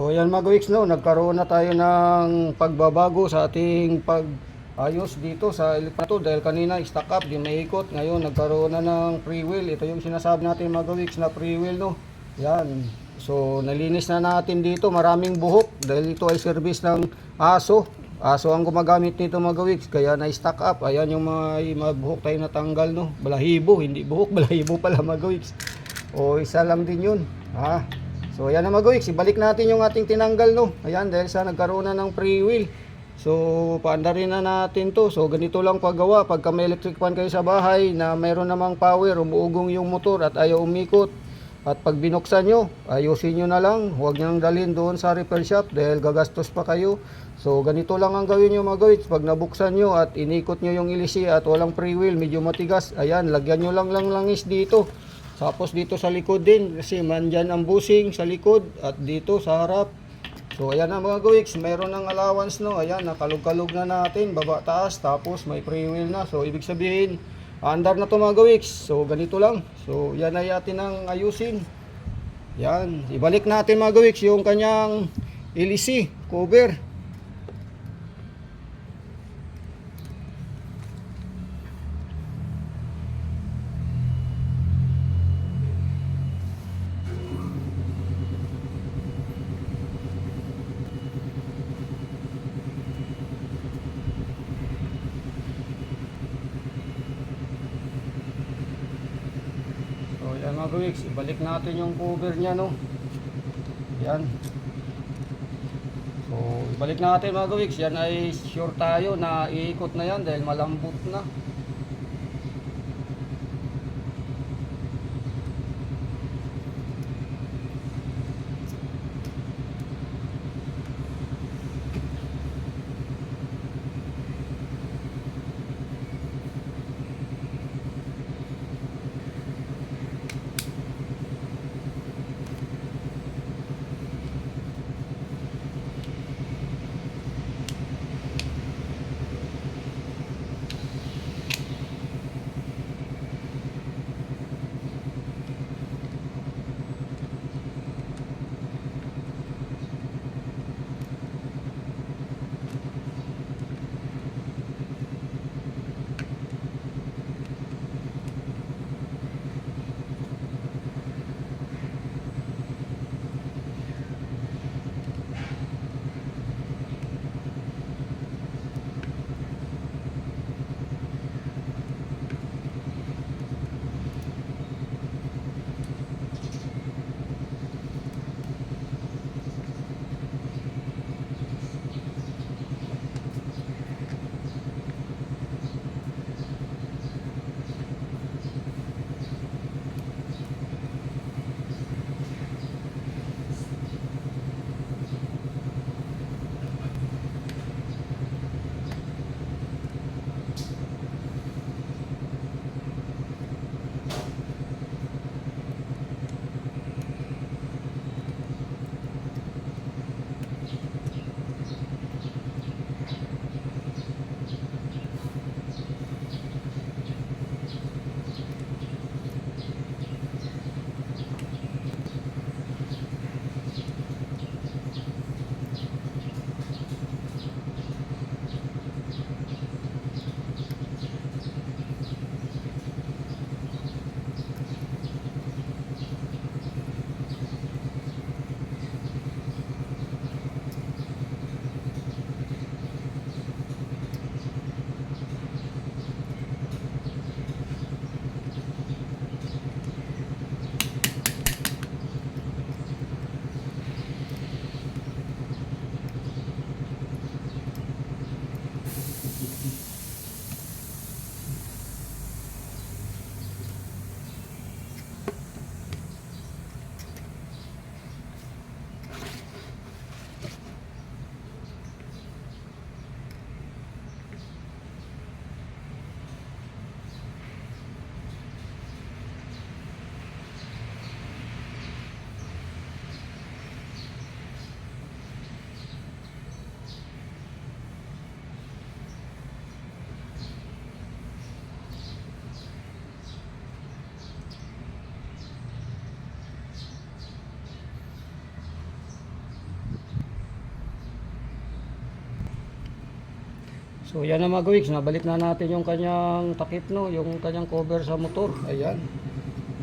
So ayan mga weeks, no, nagkaroon na tayo ng pagbabago sa ating pag-ayos dito sa elektroto dahil kanina stock up, di maikot. Ngayon nagkaroon na ng free wheel. Ito yung sinasabi natin mga weeks na free wheel, no. Yan. So nalinis na natin dito, maraming buhok dahil ito ay service ng aso. Aso ang gumagamit nito mga weeks, kaya na-stock up. Ayan yung mga buhok tayo natanggal, no. Balahibo, hindi buhok, balahibo pala mga weeks. O isa lang din yun. Ha? So ayan na mga weeks, ibalik natin yung ating tinanggal, no. Ayan, dahil sa nagkaroon na ng free wheel. So paandarin na natin to. So ganito lang paggawa pagka may electric fan kayo sa bahay na mayroon namang power, umuugong yung motor at ayaw umikot. At pag binuksan nyo, ayusin nyo na lang. Huwag nyo nang dalhin doon sa repair shop dahil gagastos pa kayo. So ganito lang ang gawin nyo mga weeks. Pag nabuksan nyo at inikot nyo yung ilisi at walang free wheel, medyo matigas, ayan, lagyan nyo lang langis dito. Tapos dito sa likod din kasi mandyan ang busing sa likod at dito sa harap. So ayan na mga weeks, mayroon ng allowance, no. Ayan, nakalog-kalog na natin, baba taas, tapos may free wheel na. So ibig sabihin, andar na to mga weeks. So ganito lang. So yan ay atin ang ayusin. Yan, ibalik natin mga weeks yung kanyang LC cover. So yan mga weeks, ibalik natin yung cover nya, no. Yan. So ibalik natin mga weeks, yan ay sure tayo na iikot na yan dahil malambot na. So yan na mga gawiks, nabalik na natin yung kanyang takip, no, yung kanyang cover sa motor. Ayan.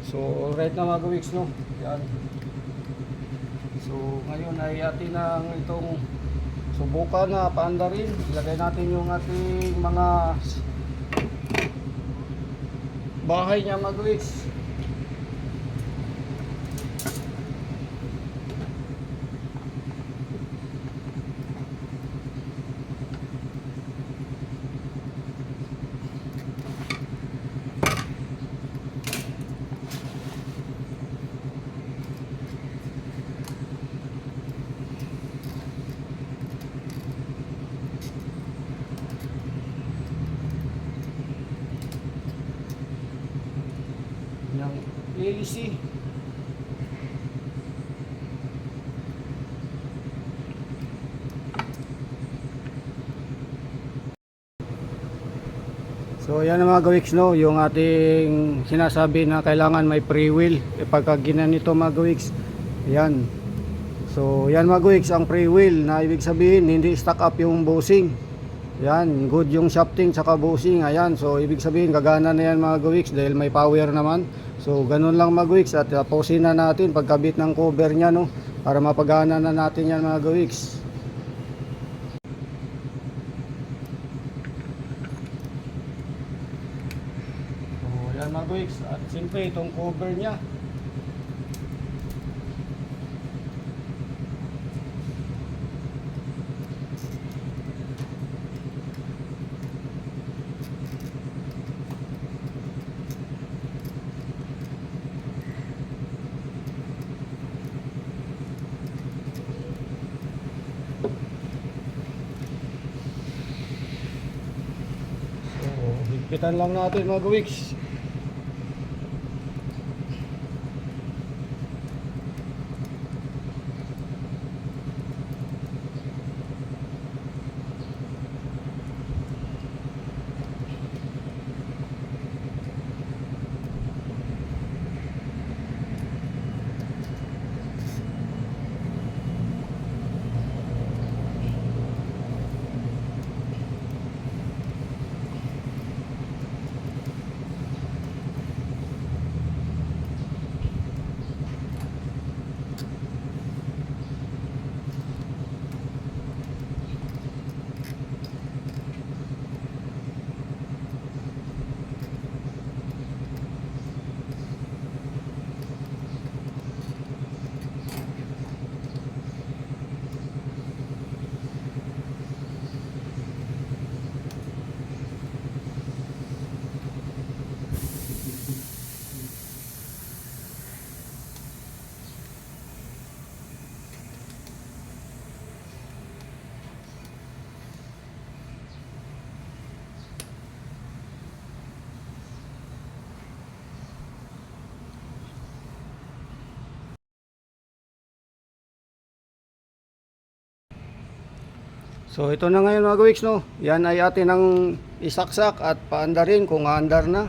So alright na mga gawiks, no. Yan. So ngayon ay atin ang itong subukan na paanda rin. Ilagay natin yung ating mga bahay niya mga gawiks. Ng AC. So yan ang mga gawiks, no, yung ating sinasabi na kailangan may pre-wheel pagka ginanito mga gawiks. Yan. So yan mga gawiks, ang pre-wheel na ibig sabihin hindi stuck up yung bushing. Yan, good yung shafting saka bushing. Ayan, so ibig sabihin gagana na yan mga gawiks dahil may power naman. So ganun lang mga gawiks, at tapusin na natin pagkabit ng cover nya, no, para mapagana na natin yan mga gawiks. So yan mga gawiks, at siyempre itong cover nya. Higpitan lang natin mga gawiks. So ito na ngayon mga gawiks, no. Yan ay atin ang isaksak at paanda rin kung aandar na.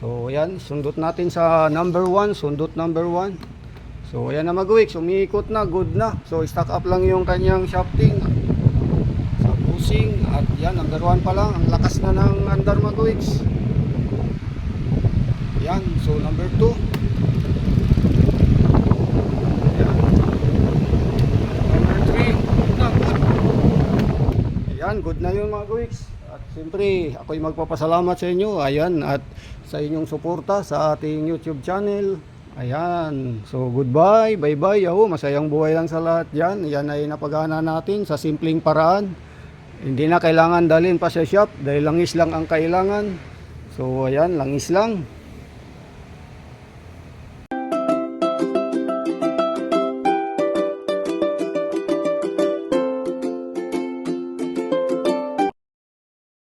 So yan, sundot natin sa number 1, sundot number 1. So yan na mga gawiks, umiikot na, good na. So stack up lang yung kanyang shafting sa bushing, at yan, number 1 pa lang, ang lakas na ng andar mga gawiks. Yan, so number 2. Ayan, good na yun mga gawiks. At siyempre, ako'y magpapasalamat sa inyo. Ayan, at sa inyong suporta sa ating YouTube channel. Ayan, so goodbye, bye-bye. Masayang buhay lang sa lahat yan. Yan ay napagana natin sa simpleng paraan. Hindi na kailangan dalhin pa sa shop dahil langis lang ang kailangan. So ayan, langis lang.